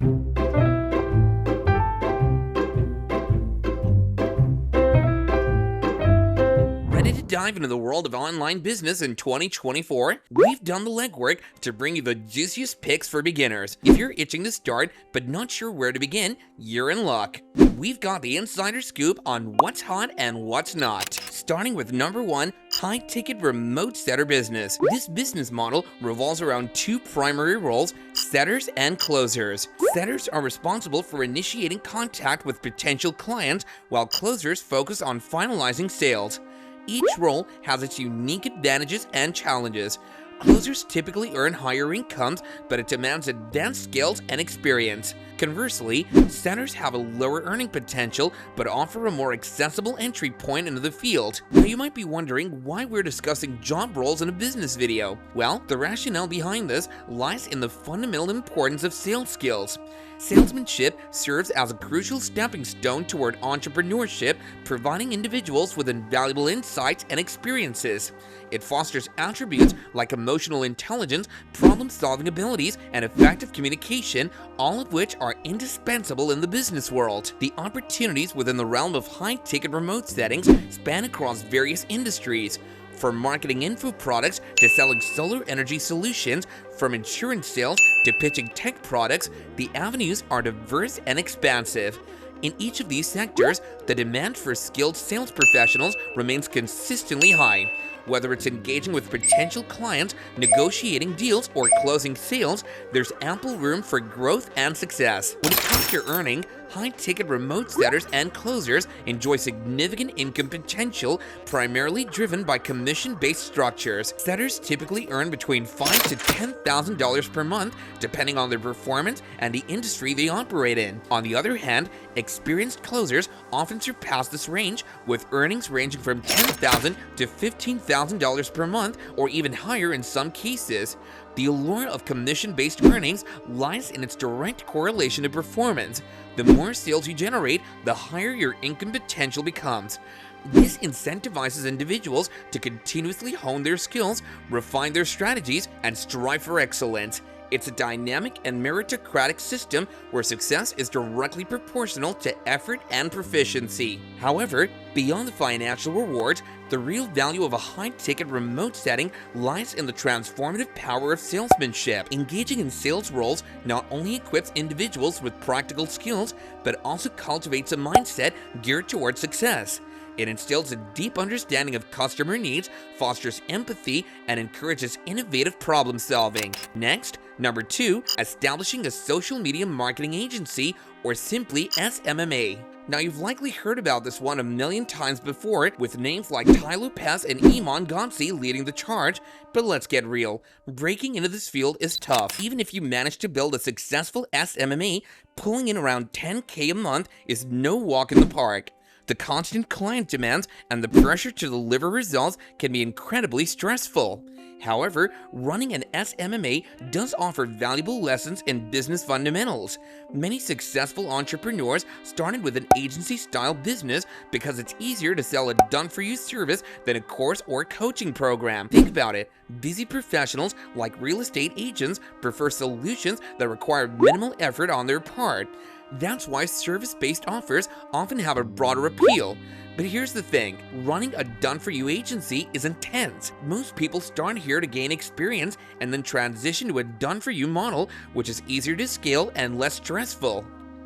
Ready to dive into the world of online business in 2024? We've done the legwork to bring you the juiciest picks for beginners. If you're itching to start but not sure where to begin, you're in luck. We've got the insider scoop on what's hot and what's not. Starting with number 1, high-ticket remote setter business. This business model revolves around two primary roles, setters and closers. Setters are responsible for initiating contact with potential clients, while closers focus on finalizing sales. Each role has its unique advantages and challenges. Closers typically earn higher incomes, but it demands advanced skills and experience. Conversely, setters have a lower earning potential, but offer a more accessible entry point into the field. Now you might be wondering why we're discussing job roles in a business video. Well, the rationale behind this lies in the fundamental importance of sales skills. Salesmanship serves as a crucial stepping stone toward entrepreneurship, providing individuals with invaluable insights and experiences. It fosters attributes like emotional intelligence, problem-solving abilities, and effective communication, all of which are indispensable in the business world. The opportunities within the realm of high-ticket remote settings span across various industries. From marketing info products to selling solar energy solutions, from insurance sales to pitching tech products, the avenues are diverse and expansive. In each of these sectors, the demand for skilled sales professionals remains consistently high. Whether it's engaging with potential clients, negotiating deals, or closing sales, there's ample room for growth and success. When it comes to earning, high-ticket remote setters and closers enjoy significant income potential, primarily driven by commission-based structures. Setters typically earn between $5,000 to $10,000 per month, depending on their performance and the industry they operate in. On the other hand, experienced closers often surpass this range, with earnings ranging from $10,000 to $15,000 per month, or even higher in some cases. The allure of commission-based earnings lies in its direct correlation to performance. The more sales you generate, the higher your income potential becomes. This incentivizes individuals to continuously hone their skills, refine their strategies, and strive for excellence. It's a dynamic and meritocratic system where success is directly proportional to effort and proficiency. However, beyond the financial rewards, the real value of a high-ticket remote setting lies in the transformative power of salesmanship. Engaging in sales roles not only equips individuals with practical skills, but also cultivates a mindset geared towards success. It instills a deep understanding of customer needs, fosters empathy, and encourages innovative problem solving. Next, number 2, establishing a social media marketing agency, or simply SMMA. Now, you've likely heard about this one a million times before, with names like Tai Lopez and Iman Gonsey leading the charge, but let's get real. Breaking into this field is tough. Even if you manage to build a successful SMMA, pulling in around $10,000 a month is no walk in the park. The constant client demands and the pressure to deliver results can be incredibly stressful. However, running an SMMA does offer valuable lessons in business fundamentals. Many successful entrepreneurs started with an agency-style business because it's easier to sell a done-for-you service than a course or coaching program. Think about it. Busy professionals like real estate agents prefer solutions that require minimal effort on their part. That's why service-based offers often have a broader appeal. But here's the thing, running a done-for-you agency is intense. Most people start here to gain experience and then transition to a done-for-you model, which is easier to scale and less stressful.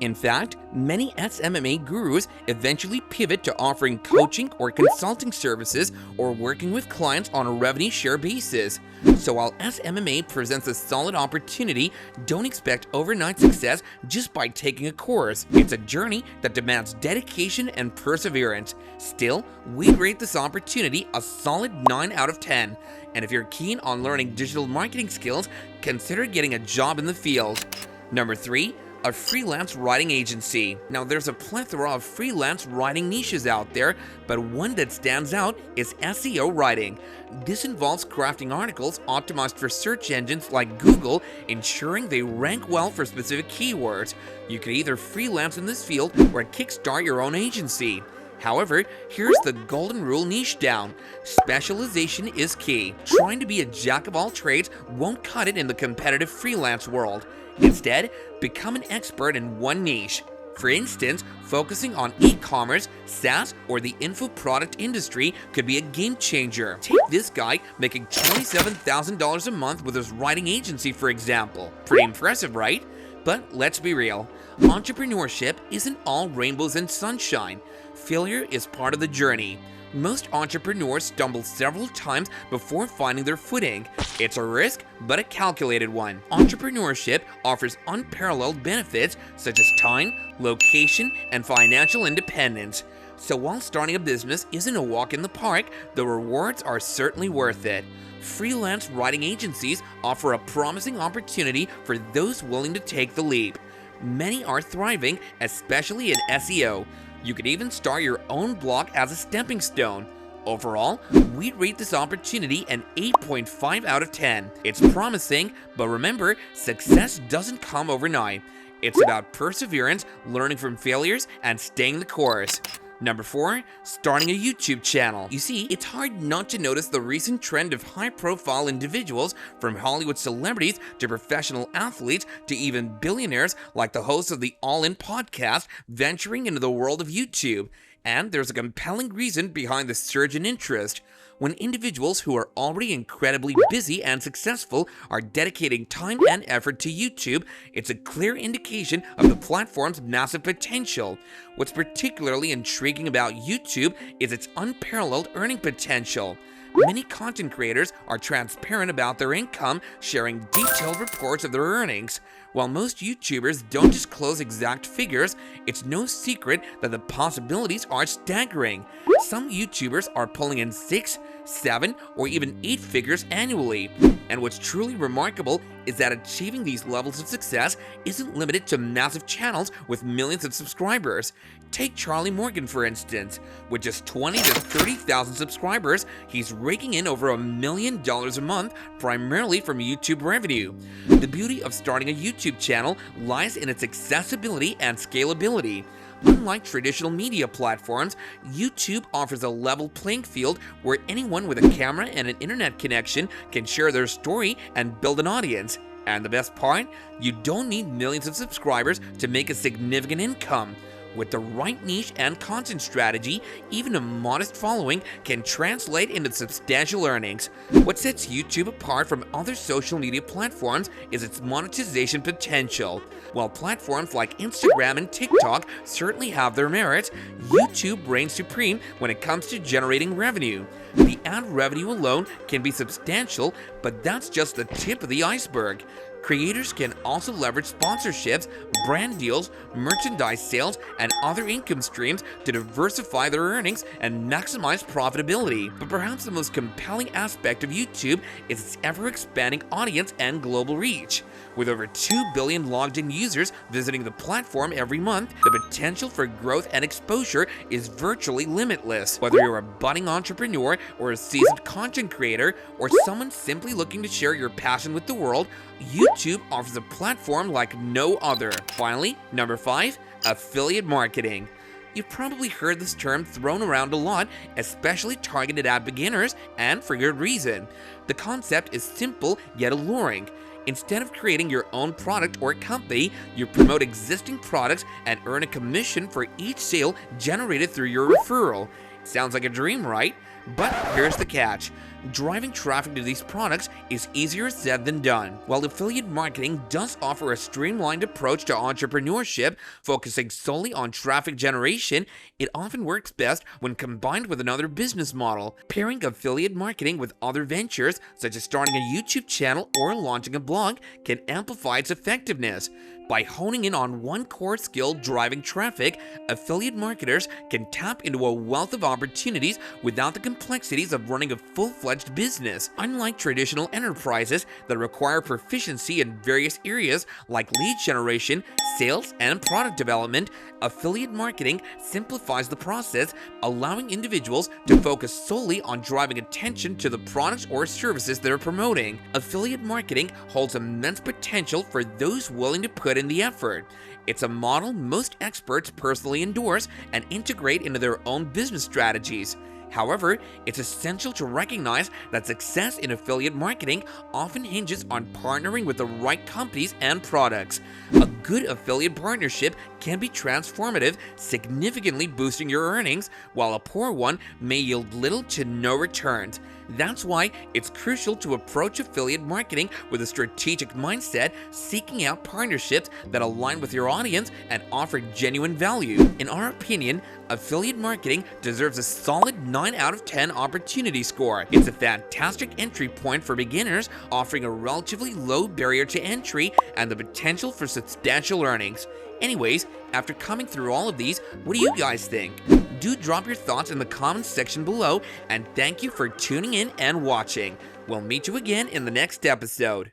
In fact, many SMMA gurus eventually pivot to offering coaching or consulting services or working with clients on a revenue share basis. So while SMMA presents a solid opportunity, don't expect overnight success just by taking a course. It's a journey that demands dedication and perseverance. Still, we'd rate this opportunity a solid 9 out of 10. And if you're keen on learning digital marketing skills, consider getting a job in the field. Number 3. A freelance writing agency. Now, there's a plethora of freelance writing niches out there, but one that stands out is SEO writing. This involves crafting articles optimized for search engines like Google, ensuring they rank well for specific keywords. You can either freelance in this field or kickstart your own agency. However, here's the golden rule niche down. Specialization is key. Trying to be a jack of all trades won't cut it in the competitive freelance world. Instead, become an expert in one niche. For instance, focusing on e-commerce, SaaS, or the info product industry could be a game changer. Take this guy making $27,000 a month with his writing agency, for example. Pretty impressive, right? But let's be real. Entrepreneurship isn't all rainbows and sunshine. Failure is part of the journey. Most entrepreneurs stumble several times before finding their footing. It's a risk, but a calculated one. Entrepreneurship offers unparalleled benefits such as time, location, and financial independence. So while starting a business isn't a walk in the park, the rewards are certainly worth it. Freelance writing agencies offer a promising opportunity for those willing to take the leap. Many are thriving, especially in SEO. You could even start your own blog as a stepping stone. Overall, we'd rate this opportunity an 8.5 out of 10. It's promising, but remember, success doesn't come overnight. It's about perseverance, learning from failures, and staying the course. Number 4, starting a YouTube channel. You see, it's hard not to notice the recent trend of high-profile individuals, from Hollywood celebrities to professional athletes to even billionaires like the host of the All In podcast, venturing into the world of YouTube. And there's a compelling reason behind the surge in interest. When individuals who are already incredibly busy and successful are dedicating time and effort to YouTube, it's a clear indication of the platform's massive potential. What's particularly intriguing about YouTube is its unparalleled earning potential. Many content creators are transparent about their income, sharing detailed reports of their earnings. While most YouTubers don't disclose exact figures, it's no secret that the possibilities are staggering. Some YouTubers are pulling in 6, 7, or even 8 figures annually. And what's truly remarkable is that achieving these levels of success isn't limited to massive channels with millions of subscribers. Take Charlie Morgan, for instance. With just 20 to 30,000 subscribers, he's raking in over $1 million a month, primarily from YouTube revenue. The beauty of starting a YouTube channel lies in its accessibility and scalability. Unlike traditional media platforms, YouTube offers a level playing field where anyone with a camera and an internet connection can share their story and build an audience. And the best part? You don't need millions of subscribers to make a significant income. With the right niche and content strategy, even a modest following can translate into substantial earnings. What sets YouTube apart from other social media platforms is its monetization potential. While platforms like Instagram and TikTok certainly have their merits, YouTube reigns supreme when it comes to generating revenue. The ad revenue alone can be substantial, but that's just the tip of the iceberg. Creators can also leverage sponsorships, brand deals, merchandise sales, and other income streams to diversify their earnings and maximize profitability. But perhaps the most compelling aspect of YouTube is its ever-expanding audience and global reach. With over 2 billion logged-in users visiting the platform every month, the potential for growth and exposure is virtually limitless. Whether you're a budding entrepreneur or a seasoned content creator, or someone simply looking to share your passion with the world, YouTube offers a platform like no other. Finally, number 5, affiliate marketing. You've probably heard this term thrown around a lot, especially targeted at beginners, and for good reason. The concept is simple yet alluring. Instead of creating your own product or company, you promote existing products and earn a commission for each sale generated through your referral. Sounds like a dream, right? But here's the catch. Driving traffic to these products is easier said than done. While affiliate marketing does offer a streamlined approach to entrepreneurship, focusing solely on traffic generation, it often works best when combined with another business model. Pairing affiliate marketing with other ventures, such as starting a YouTube channel or launching a blog, can amplify its effectiveness. By honing in on one core skill driving traffic, affiliate marketers can tap into a wealth of opportunities without the complexities of running a full-fledged business. Unlike traditional enterprises that require proficiency in various areas like lead generation, sales, and product development, affiliate marketing simplifies the process, allowing individuals to focus solely on driving attention to the products or services they're promoting. Affiliate marketing holds immense potential for those willing to put in the effort. It's a model most experts personally endorse and integrate into their own business strategies. However, it's essential to recognize that success in affiliate marketing often hinges on partnering with the right companies and products. A good affiliate partnership can be transformative, significantly boosting your earnings, while a poor one may yield little to no returns. That's why it's crucial to approach affiliate marketing with a strategic mindset, seeking out partnerships that align with your audience and offer genuine value. In our opinion, affiliate marketing deserves a solid 9 out of 10 opportunity score. It's a fantastic entry point for beginners, offering a relatively low barrier to entry and the potential for substantial earnings. Anyways, after coming through all of these, what do you guys think? Do drop your thoughts in the comments section below, and thank you for tuning in and watching. We'll meet you again in the next episode.